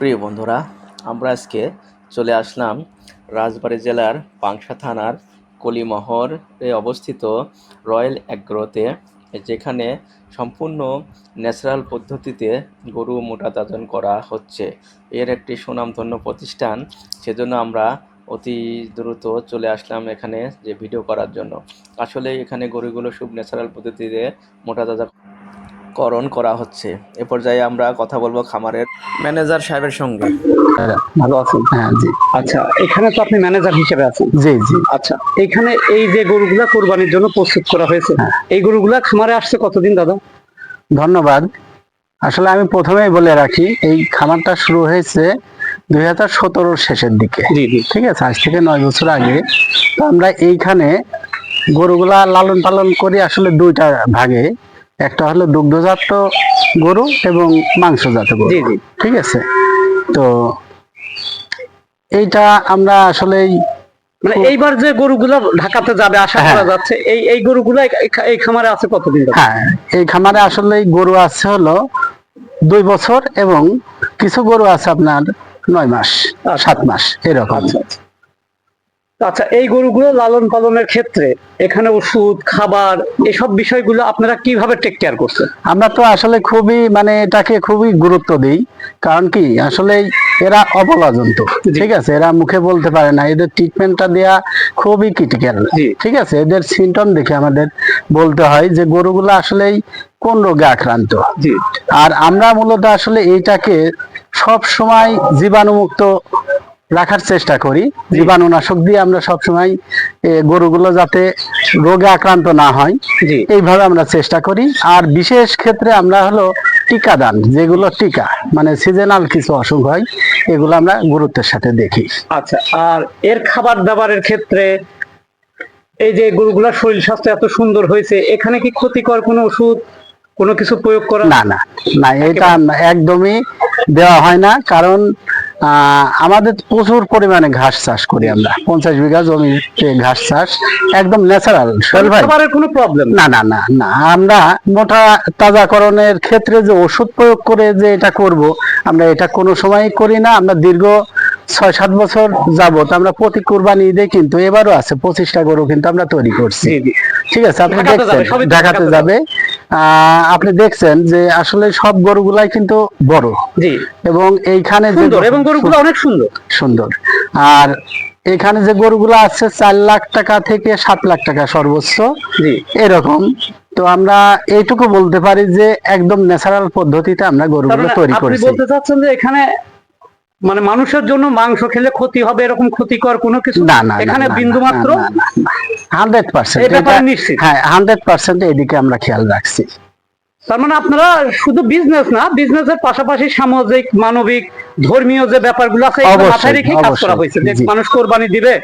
প্রিয় বন্ধুরা, আমরা আজকে চলে আসলাম রাজবাড়ী জেলার পাংশা থানার কলিমহরে অবস্থিত রয়্যাল অ্যাগ্রোতে, যেখানে সম্পূর্ণ ন্যাচারাল পদ্ধতিতে গরু মোটাতাজন করা হচ্ছে। এর একটি সুনামধন্য প্রতিষ্ঠান, সেজন্য আমরা অতি দ্রুত চলে আসলাম এখানে যে ভিডিও করার জন্য। আসলে এখানে গরুগুলো খুব ন্যাচারাল পদ্ধতিতে মোটাতাজাকরণ করা হচ্ছে। এ পর্যায়ে আমরা কথা বলবো খামারের ম্যানেজার সাহেবের সঙ্গে। ভালো আছেন? হ্যাঁ, জি। আচ্ছা, এখানে তো আপনি ম্যানেজার হিসেবে আছেন। জি, জি। আচ্ছা, এখানে এই যে গরুগুলা কোরবানির জন্য প্রস্তুত করা হয়েছে, হ্যাঁ। এই গরুগুলা খামারে আসছে কতদিন দাদা? ধন্যবাদ। আসলে আমি প্রথমেই বলে রাখি, এই খামারটা শুরু হয়েছে 2017 শেষের দিকে। জি জি। ঠিক আছে, আজ থেকে 9 বছর আগে। তো আমরা এইখানে গরুগুলা লালন পালন করি আসলে দুইটা ভাগে। একটা হলো দুগ্ধজাত গরু এবং মাংসজাত গরু। জি জি। ঠিক আছে, তো এইটা আমরা আসলে মানে এইবার যে গরুগুলা ঢাকাতে যাবে আশা করা যাচ্ছে, এই গরুগুলা এই খামারে আছে কতদিন দাদা? হ্যাঁ, এই খামারে আসলে গরু আছে হলো 2 বছর এবং কিছু গরু আছে আপনার 9 মাস, 7 মাস এরকম। আচ্ছা আচ্ছা। আচ্ছা, এই গরুগুলো লালন পালনের ক্ষেত্রে এখানে ওষুধ, খাবার, এসব বিষয়গুলো আপনারা কিভাবে টেক কেয়ার করছেন? আমরা তো আসলে খুবই এটাকে খুবই গুরুত্ব দিই। কারণ কি, আসলে এরা অবলা জন্তু। ঠিক আছে, এরা মুখে বলতে পারে না, এদের ট্রিটমেন্টটা দেয়া খুবই ক্রিটিক্যাল। ঠিক আছে, এদের সিমটম দেখে আমাদের বলতে হয় যে গরুগুলো আসলেই কোন রোগে আক্রান্ত। আর আমরা মূলত আসলে এইটাকে সব সময় জীবাণুমুক্ত রাখার চেষ্টা করি। জীবাণুনাশক দিয়ে আমরা সবসময় গরুগুলো যাতে রোগে আক্রান্ত না হয়, এইভাবে আমরা চেষ্টা করি। আর বিশেষ ক্ষেত্রে আমরা হলো টিকাদান, যেগুলো টিকা সিজনাল কিছু অসুখ হয়, এগুলো আমরা গুরুত্বের সাথে দেখি। আচ্ছা, আর এর খাবার দাবারের ক্ষেত্রে এই যে গরুগুলার শরীর স্বাস্থ্য এত সুন্দর হয়েছে, এখানে কি ক্ষতিকর কোনো ওষুধ, কোনো কিছু প্রয়োগ করা? না না না, এটা একদমই দেওয়া হয় না। কারণ আমাদের প্রচুর পরিমাণে ঘাস চাষ করি আমরা, 50 বিঘা জমিতে ঘাস চাষ, একদম ন্যাচারাল। খাবারের কোনো প্রবলেম? না না না না, আমরা মোটা তাজাকরণের ক্ষেত্রে যে ওষুধ প্রয়োগ করে যে এটা করব, আমরা এটা কোনো সময় করি না। আমরা দীর্ঘ 6-7 বছর যাবত আমরা প্রতি কুরবানি ঈদে কিন্তু এবারও আছে 25টা গরু কিন্তু আমরা তৈরি করছি। ঠিক আছে, আপনি দেখছেন ঢাকাতে যাবে, আপনি দেখছেন যে আসলে সব গরুগুলাই কিন্তু বড়। জি, এবং এইখানে এবং গরুগুলো অনেক সুন্দর সুন্দর। আর এখানে যে গরুগুলো আছে 4 লাখ টাকা থেকে 7 লাখ টাকা সর্বোচ্চ এরকম। তো আমরা এইটুকু বলতে পারি যে একদম ন্যাচারাল পদ্ধতিতে আমরা গরুগুলো তৈরি করেছি। আপনি বলতে চাচ্ছেন যে এখানে মানুষের জন্য মাংস খেলে ক্ষতি হবে এরকম ক্ষতিকর কোনো কিছু না না, এখানে বিন্দু মাত্র? 100% নিশ্চিত। হ্যাঁ, 100% এদিকে আমরা খেয়াল রাখছি। তার মানে আপনারা শুধু বিজনেস না, বিজনেসের পাশাপাশি সামাজিক, মানবিক, ধর্মীয় যে ব্যাপারগুলো আছে এগুলো মাথায় রেখে কাজ করা হয়েছে। যে মানুষ কোরবানি দিবে,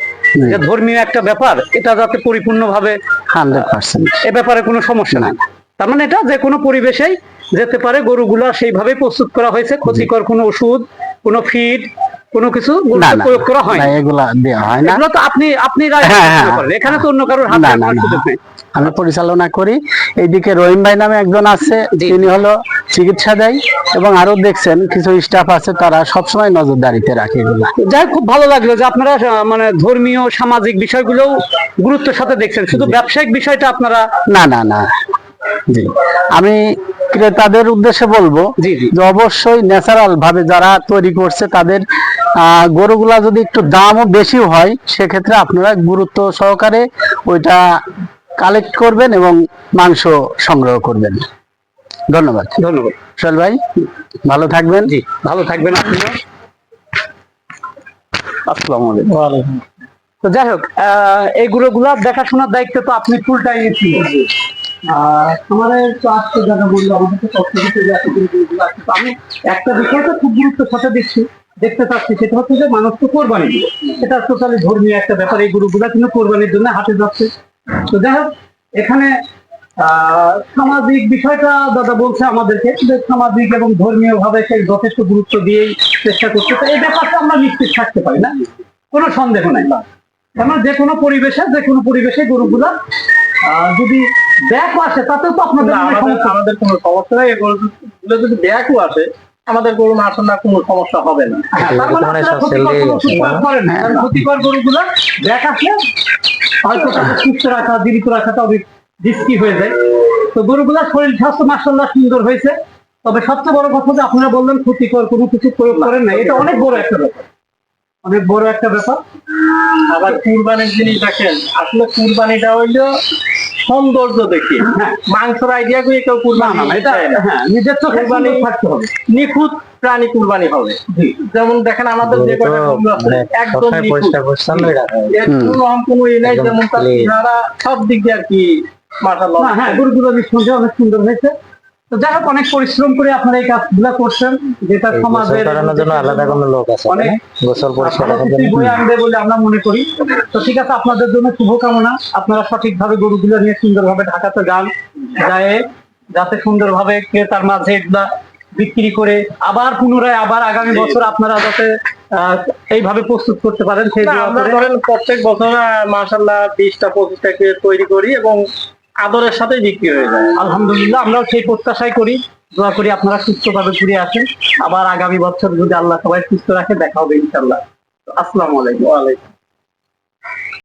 যে ধর্মীয় একটা ব্যাপার, এটা যাতে পরিপূর্ণভাবে 100% এ ব্যাপারে কোনো সমস্যা নাই। তার মানে এটা যে কোনো পরিবেশেই যেতে পারে, গরুগুলা সেইভাবে প্রস্তুত করা হয়েছে। ক্ষতিকর কোনো ওষুধ, কোনো ফিড, কোনো কিছু প্রয়োগ করা হয় না, এগুলা দেওয়া হয় না। এগুলো তো আপনি করেন, এখানে তো অন্য কারোর হাত লাগানোর সুযোগ নেই। আমি পরিচালনা করি। এইদিকে রহিম ভাই নামে একজন আছে, তিনি হলো চিকিৎসা দেয়, এবং আরো দেখছেন কিছু স্টাফ আছে, তারা সবসময় নজরদারিতে রাখে এগুলা। যাই, খুব ভালো লাগলো যে আপনারা ধর্মীয়, সামাজিক বিষয়গুলো গুরুত্বের সাথে দেখছেন, শুধু ব্যবসায়িক বিষয়টা আপনারা না না না। জি, আমি ক্রেতাদের উদ্দেশ্যে বলবো যে অবশ্যই ন্যাচারাল ভাবে যারা তৈরি করছে তাদের গরুগুলা যদি একটু দামও বেশি হয়, সেক্ষেত্রে আপনারা গুরুত্ব সহকারে ওইটা কালেক্ট করবেন এবং মাংস সংগ্রহ করবেন। ধন্যবাদ। ধন্যবাদ সোহেল ভাই, ভালো থাকবেন। জি, ভালো থাকবেন আপনিও। আসসালামু আলাইকুম। তো যাই হোক, এই গরুগুলা দেখাশোনার দায়িত্ব তো আপনি ফুল টাইম ছিলেন। আমাদের তো আজকে যারা বললো আমাদের তো আমি একটা বিষয় তো খুব গুরুত্বের সাথে দেখতে চাচ্ছি, সেটা হচ্ছে যে মানুষ তো কোরবানি দিবে, এটা টোটালি ধর্মীয় একটা ব্যাপার। এই গরুগুলা কিন্তু কোরবানির জন্য হাটে যাচ্ছে। তো যাই হোক, এখানে সামাজিক বিষয়টা দাদা বলছে আমাদেরকে যে সামাজিক এবং ধর্মীয় ভাবে সে যথেষ্ট গুরুত্ব দিয়েই চেষ্টা করছে। তো এই ব্যাপারটা আমরা নিশ্চিত থাকতে পারি না, কোনো সন্দেহ নাই। কারণ যে কোনো পরিবেশে গরুগুলা যদি ব্যাকও আসে তাতেও তো আপনাদের আমাদের কোনো সমস্যা নাই। এগুলো যদি ব্যাকও আসে আমাদের গরু মাশাআল্লাহ কোনো সমস্যা হবে না। তার মানে আপনারা ক্ষতিকর কোনো ওষুধ প্রয়োগ করেন না। কারণ ক্ষতিকর গরুগুলো দেখাচ্ছে হয়তো তাদের সুস্থ রাখা জীবিত রাখাটা অনেক রিস্কি হয়ে যায়। তো গরুগুলার শরীর স্বাস্থ্য মাশাআল্লাহ সুন্দর হয়েছে। তবে সবচেয়ে বড় কথা যে আপনারা বললেন ক্ষতিকর কোনো কিছু প্রয়োগ করেন না, এটা অনেক বড় একটা ব্যাপার, অনেক বড় একটা ব্যাপার। আবার কুরবানির জিনিস দেখেন, আসলে কুরবানিটা হইলো সৌন্দর্য দেখি, মাংসের আইডিয়া করে কেউ না কুরবানি না না, এটা দেয় না। হ্যাঁ নিজের চোখে কুরবানি সুন্দর থাকতে হবে। নিখুঁত প্রাণী কুরবানি হবে। যেমন দেখেন আমাদের যে কয়টা গরু আছে একদম নিখুঁত, এর কোনো কোনো ই নাই, যেমন তার চেহারা সব দিক দিয়ে আর কি মাশাআল্লাহ। না হ্যাঁ গরুগুলো নিঃসন্দেহে অনেক সুন্দর হয়েছে। তো যাই হোক অনেক পরিশ্রম করে আপনারা এই কাজগুলো করছেন, যেটা সমাজের অনেক ভালো কিছুই বয়ে আনবে বলে আমরা মনে করি। তো ঠিক আছে, আপনাদের জন্য শুভকামনা। আপনারা সঠিকভাবে গরুগুলো নিয়ে সুন্দরভাবে ঢাকাতে যান, যায় যাতে সুন্দরভাবে ক্রেতার মাঝে এগুলা বিক্রি করে আবার পুনরায় আবার আগামী বছর আপনারা যাতে এইভাবে প্রস্তুত করতে পারেন সেই না, দোয়া আমরা করে। ধরেন প্রত্যেক বছর মাশাআল্লাহ 20টা 25টা তৈরি করি এবং আদরের সাথে বিক্রি হয়ে যায়। আলহামদুলিল্লাহ, আমরাও সেই প্রত্যাশাই করি, দোয়া করি আপনারা সুস্থভাবে ঘুরে আসেন। আবার আগামী বছর যদি আল্লাহ সবাই সুস্থ রাখে দেখা হবে ইনশাআল্লাহ। আসসালামু আলাইকুম। ওয়ালাইকুম